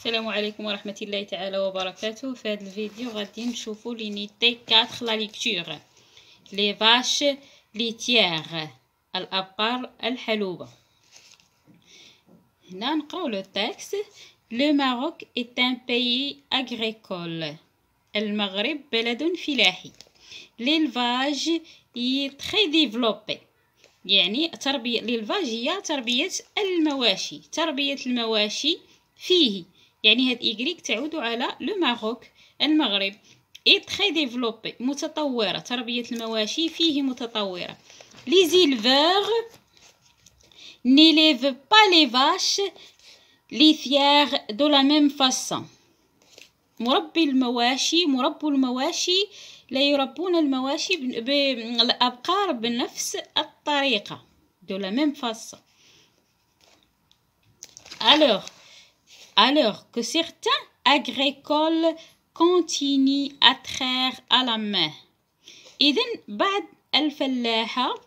السلام عليكم ورحمة الله تعالى وبركاته. في هذا الفيديو غادي نشوفوا لينيتي 4 لا ليكتور لي فاش ليتيير الأبقار الحلوبة. هنا نقراو لو تكست. لو ماروك est un pays agricole. المغرب بلد فلاحي. l'élevage est très développé. يعني تربية l'élevage هي تربية المواشي. تربية المواشي فيه، يعني هاد إيكريك تعود على لو ماروك المغرب. اي تري ديفلوبي متطورة. تربية المواشي فيه متطورة. لي زيلفور n'élèvent pas les vaches laitières de la même façon. مربو المواشي لا يربون المواشي بالأبقار بنفس الطريقة. de la même façon. Alors que certains agricoles continuent à traire à la main. إذن بعض الفلاحة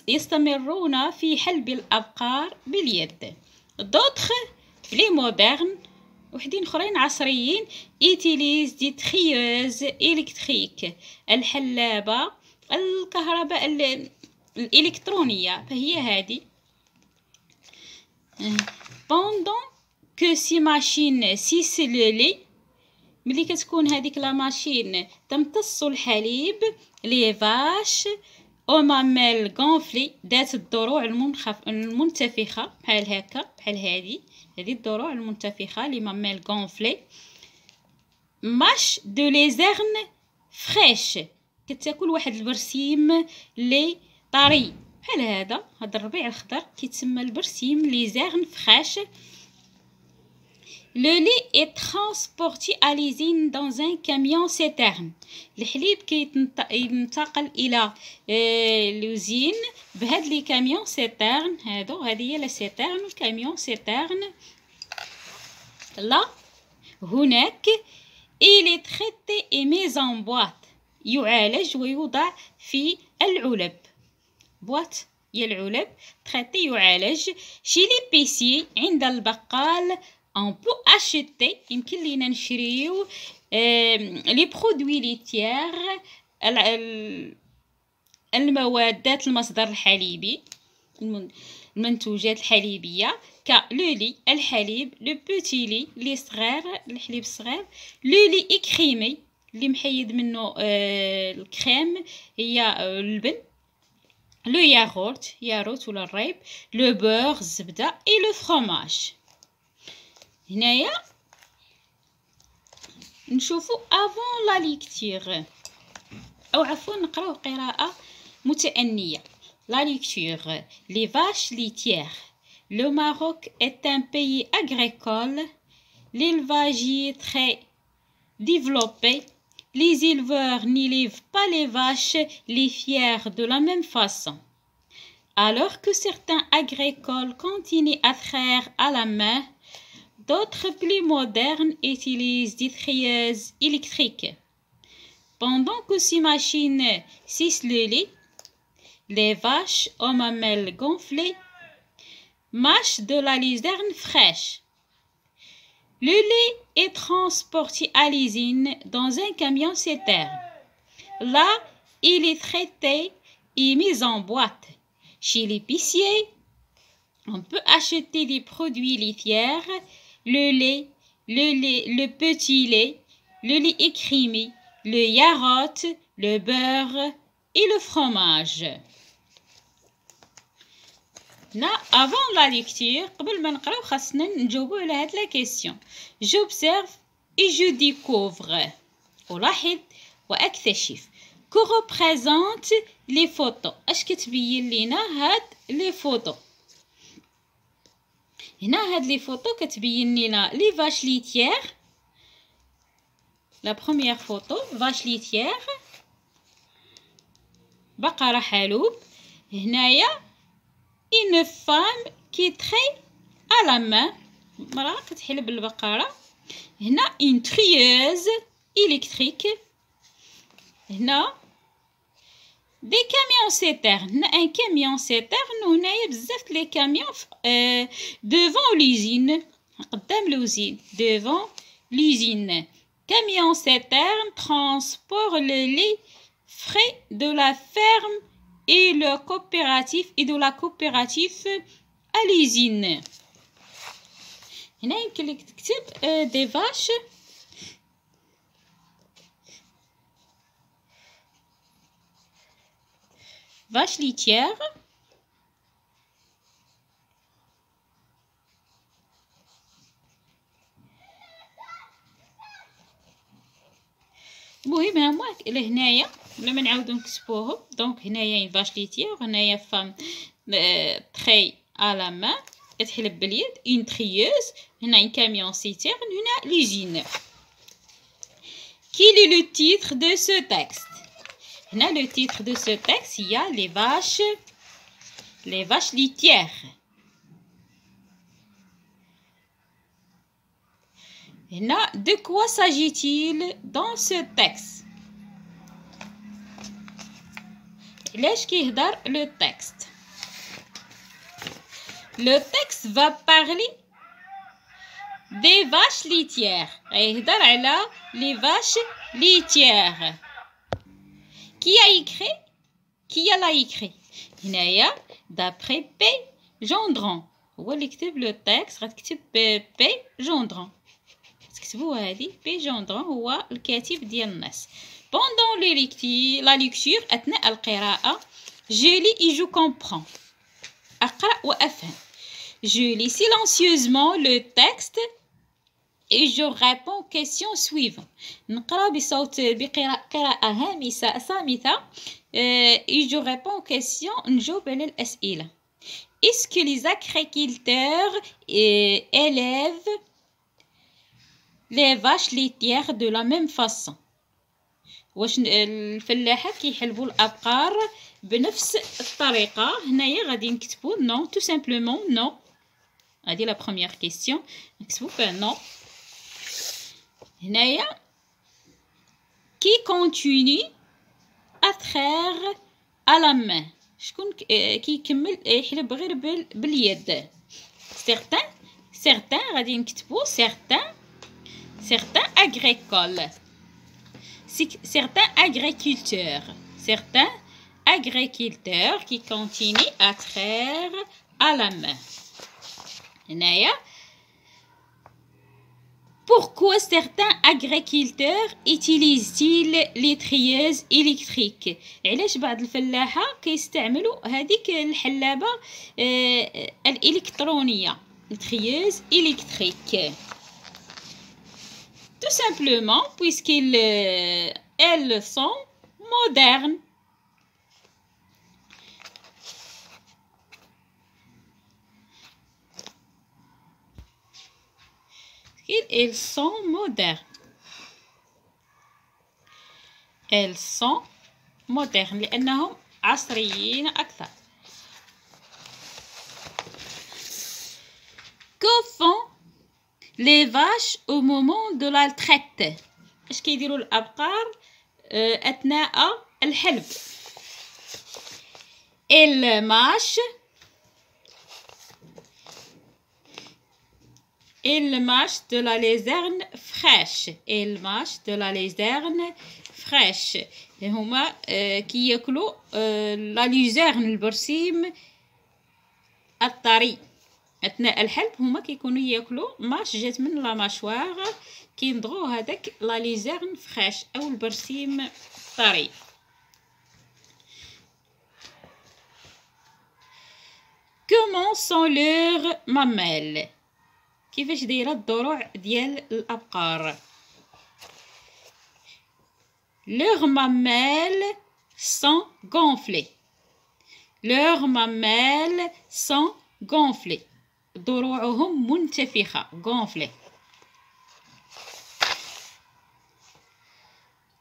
يستمرون في حلب الأبقار باليد. d'autres les modernes وحدين اخرين عصريين utilisent des trieuses électriques. الحلابة الكهرباء الإلكترونية فهي هذه. pendant que ces machines sucent le lait. ملي كتكون هذيك لا ماشين تمتص الحليب. لي فاش او ماميل غونفلي ذات الضروع المنتفخة بحال هكا، بحال هذه الضروع المنتفخة لي ماميل غونفلي. ماش دو لي زيرن فريش كتاكل واحد البرسيم لي طري بحال هذا الربيع الخضر كيتسمى البرسيم لي زيرن فريش. Le lait est transporté à l'usine dans un camion citerne. الحليب كينتقل إلى لوزين بهاد لي كاميون سيترن. هذه هي لا سيترن والكاميون سيترن. لا هناك il est traité et mis en boîte. يعالج ويوضع في العلب. بواط هي العلب. traité يعالج. chez l'épicier عند البقال. on peut acheter يمكن لينا نشريو لي برودوي ليتيير الموادات المصدر الحليبي المنتوجات الحليبية ك لو لي الحليب، لو بوتي لي لي صغار الحليب الصغير، لو لي إكريمي اللي محيد منه الكريم هي اللبن، لو ياغورت ولا الريب، لو بور الزبدة اي لو فروماج. هنايا نشوفو افون لا ليكتور او عفوا نقراو قراءة متأنية. لا ليكتور لي فاش ليتيير. Le Maroc est un pays agricole. L'élevage est très développé. Les éleveurs n'élèvent pas les vaches laitières de la même façon. Alors que certains agricoles continuent à traire à la main, d'autres plus modernes utilisent des trieuses électriques. Pendant que ces machines sucent le lait, les vaches aux mamelles gonflées mâchent de la luzerne fraîche. Le lait est transporté à l'usine dans un camion citerne. Là, il est traité et mis en boîte. Chez l'épicier, on peut acheter des produits laitiers. Le petit lait, le lait écrémé, le yaourt, le beurre et le fromage. هنا avant la lecture قبل ما نقراو خاصنا نجاوبو على هاد لا كيسيون. j'observe et je découvre. ألاحظ وأكتشف. que représente les photos. اش كتبين لينا هاد لي فوتو؟ هنا هاد لي فوتو كتبين لينا لي فاش ليتيير. لا بروميير فوتو فاش ليتيير بقرة حلوب. هنايا une femme qui traite à la main مرأة كتحلب البقرة. هنا une trieuse électrique. هنا دي كاميون سيترن. هنا ان كاميون سيترن وهنايا بزاف لي كاميون devant l'usine قدام l'usine. Devant l'usine. Camion citerne transporte le lait frais de la ferme et de la coopérative à l'usine. هنا يمكن لك تكتب des vaches laitières المهم هما لهنايا بلا ما نعاودو نكتبوهم. دونك هنايا فاش ليتيير وهنايا فام تري à la main تحلب باليد une trieuse. هنا un camion citerne. هنا l'usine. Quel est le titre de ce texte? هنا le titre de ce texte il y a les vaches laitières. هنا de quoi s'agit-il dans ce texte? علاش كيهضر le texte? Le texte va parler des vaches laitières. يهضر على les vaches laitières. Qui a écrit? Qui l'a écrit? هنايا d'après P. Gendron. هو اللي كتب لو تكست. غتكتب P. Gendron. تكتبوا هذه P. Gendron هو الكاتب ديال النص. Pendant la lecture أثناء القراءة je lis et je comprends. أقرأ وأفهم. Je lis silencieusement le texte et je réponds aux questions suivantes. نقرأ بقراءة هامسة صامتة et je réponds aux questions. نجاوب على الأسئلة. Est-ce que les agriculteurs élèvent les vaches laitières de la même façon? واش الفلاحة كيحلبوا الأبقار بنفس الطريقة؟ هنايا غادي نكتبوا non, tout simplement non. هذه لا بروميير كيسيون. نكتبوا فيها non. هنايا qui continue à traire à la main. شكون كيكمل يحلب غير باليد؟ certains غادي نكتبوا certains agricoles. Certains agriculteurs qui continuent à traire à la main. Pourquoi certains agriculteurs utilisent-ils les trieuses électriques? علاش بعض الفلاحة كيستعملوا هذيك الحلابة الإلكترونية التريeuses électriques? Tout simplement puisqu'elles sont modernes. Elles sont modernes. Elles sont modernes لأنهم عصريين أكثر. Que font les vaches au moment de la traite? اش كيديروا الابقار اثناء الحلب؟ elles mâchent de la luzerne fraîche. elles mâchent de la luzerne fraîche. هما كياكلوا لا لوزيرن البرسيم الطري. اثناء الحلب هما كيكونوا ياكلوا ماش جات من لا ماشوار كيمضغوا هذاك لا ليزيرن فريش او البرسيم طري. Comment sont leurs mamelles? كيفاش دايره الضروع ديال الابقار؟ Leurs mamelles sont gonflées. Leurs mamelles sont gonflées. ضروعهم منتفخة gonflée.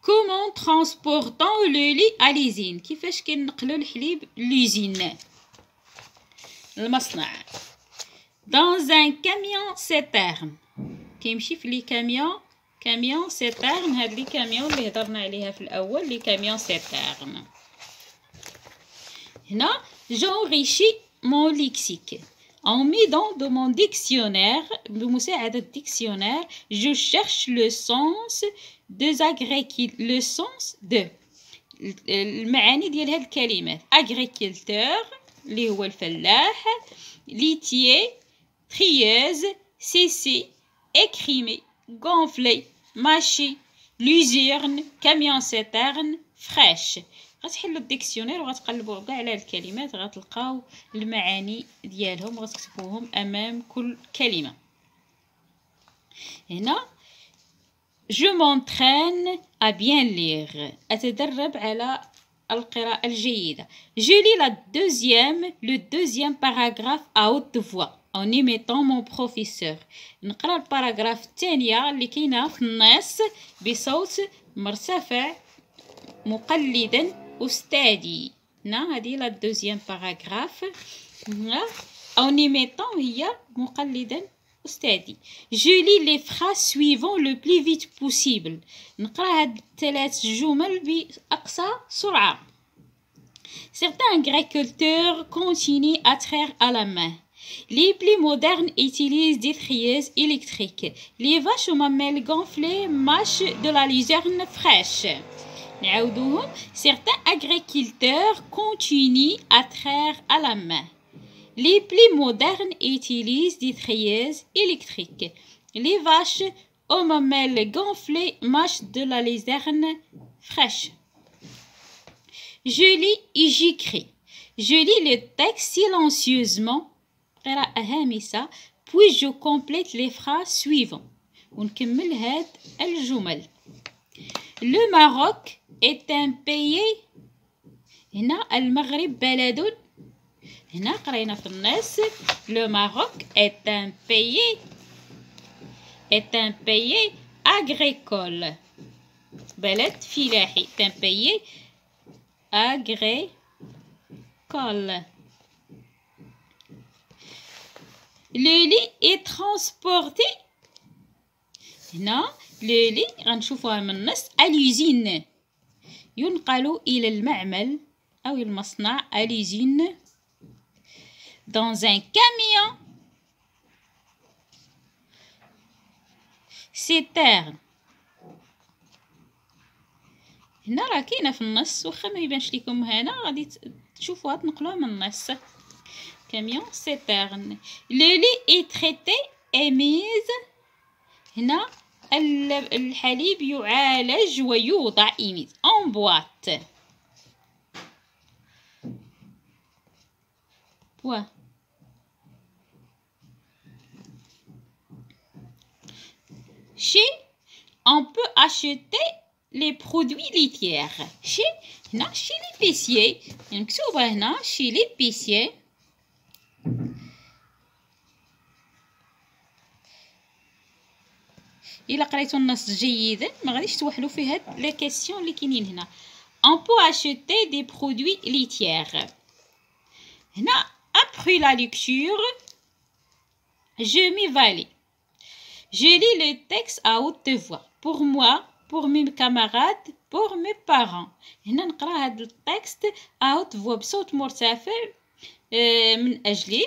Comment transportons le lait à l'usine? كيفاش كنقلوا الحليب لوزين المصنع؟ Dans un camion citerne. كيمشي في لي كاميون سيترن. هاد لي كاميون اللي هضرنا عليها في الاول لي كاميون سيترن. هنا j'enrichis mon lexique. En m'aidant de mon dictionnaire, بمساعدة dictionnaire, je cherche le sens le sens de المعاني ديال هاد الكلمات. agriculteur اللي هو الفلاح، litier trieuse، sécher écrimer، gonfler mâcher، luzerne camion citerne fraîche. غتحلوا الديكسيونير وغتقلبوا كاع على الكلمات غتلقاو المعاني ديالهم وغتكتبوهم امام كل كلمه. هنا je m'entraîne à bien lire، اتدرب على القراءة الجيدة. je lis le deuxième paragraphe à haute voix en imitant mon professeur. نقرا الباراغراف الثانية اللي كاينه في النص بصوت مرتفع مقلدا أستاذي. هنا هذه لا دوزيام باراغراف. en imitant هي مقلدا أستاذي. je lis les phrases suivantes le plus vite possible. نقرا هاد الثلاث جمل بأقصى سرعة. certains agriculteurs continuent à traire à la main. les plus modernes utilisent des trieuses électriques. les vaches aux mamelles gonflées mâchent de la luzerne fraîche. نعاودوهم. certains agriculteurs continuent à traire à la main. les plus modernes utilisent des trieuses électriques. les vaches aux mamelles gonflées mâchent de la luzerne fraîche. je lis et j'écris. je lis le texte silencieusement قراءة هامسة puis je complète les phrases suivantes. ونكمل هاد الجمل. le Maroc est un pays. هنا المغرب بلد. هنا قرينا في النص le Maroc est un pays agricole. بلد فلاحي. est un pays agricole. le lait est transporté. هنا le lait غنشوفوها من النص à l'usine. ينقل إلى المعمل أو المصنع à l'usine dans un camion citerne. هنا راه كاينه في النص واخا ما يبانش لكم هنا غادي تشوفوها تنقلوها من النص. camion citerne. le lait est traité et mise. هنا الحليب يعالج ويوضع إيميز en boîte. chez on peut acheter les produits laitiers. chez هنا chez l'épicier. مكتوبة هنا chez l'épicier. إلا قريتو النص جيدا ما غاديش توحلوا في هاد لي كيسيون اللي كاينين هنا. on peut acheter des produits laitiers. هنا après la lecture je m'évalue. je lis le texte à haute voix pour moi, pour mes camarades, pour mes parents. هنا نقرا هاد التكست à haute voix بصوت مرتفع من أجلي.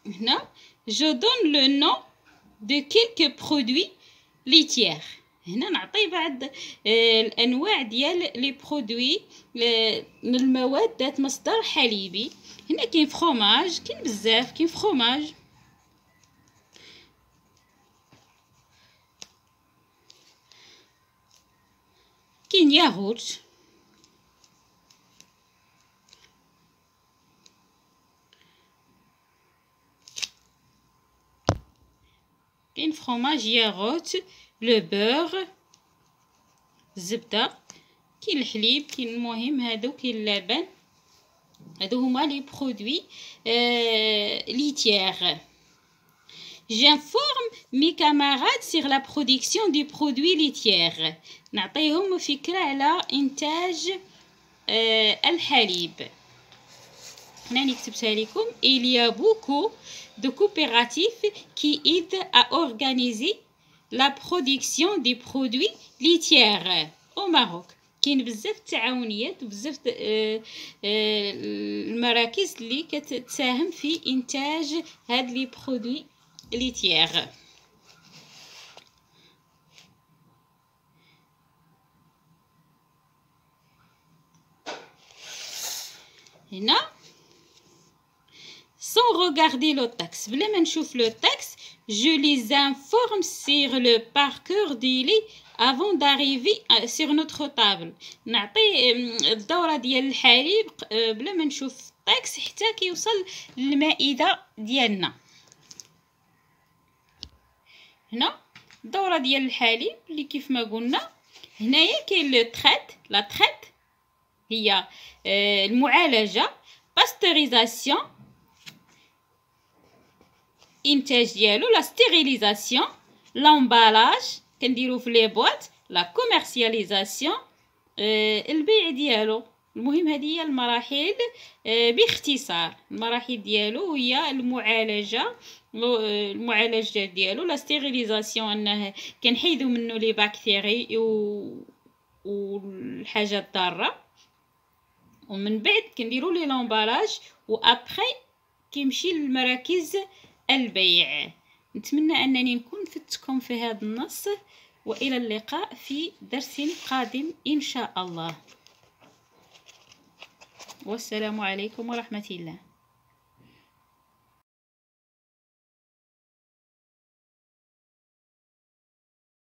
هنا je donne le nom de quelques produits laitiers. هنا نعطي بعض الانواع ديال لي برودوي من المواد ذات مصدر حليبي. هنا كاين فروماج، كاين بزاف، كاين فروماج، كاين ياغورت، كاين فروماج ياغورت، لو بور، الزبده، كاين الحليب، كاين المهم هادو، كاين اللبن. هادو هما لي برودوي laitiers. j'informe mes camarades sur la production des produits laitiers. نعطيهم فكرة على إنتاج الحليب. هنا كتبتها لكم. il y a beaucoup de coopératives qui aident à organiser la production des produits laitiers au Maroc. كاين بزاف التعاونيات وبزاف المراكز اللي كتساهم في انتاج هاد لي برودوي ليتيير. هنا sans regarder le texte بلا ما نشوف لو تكست je les informe sur le parcours du lait avant d'arriver sur notre table. نعطي الدورة ديال الحليب بلا ما نشوف التكست حتى كيوصل للمائدة ديالنا. هنا الدورة ديال الحليب اللي كيف ما قلنا. هنايا كاين لو تريت. لا تريت هي المعالجة باستوريزاسيون انتاج ديالو، لا ستيريليزاسيون، لامبالاج كنديرو في لي بواط، لا كوميرسياليزاسيون البيع ديالو. المهم هذه هي المراحل باختصار. المراحل ديالو هي المعالجه ديالو، لا ستيريليزاسيون انه كنحيدو منه لي باكتيري والحاجات الضاره، ومن بعد كنديروا لي لامبالاج، وابري كيمشي للمراكز البيع. نتمنى انني نكون فدتكم في هذا النص، والى اللقاء في درس قادم ان شاء الله، والسلام عليكم ورحمة الله.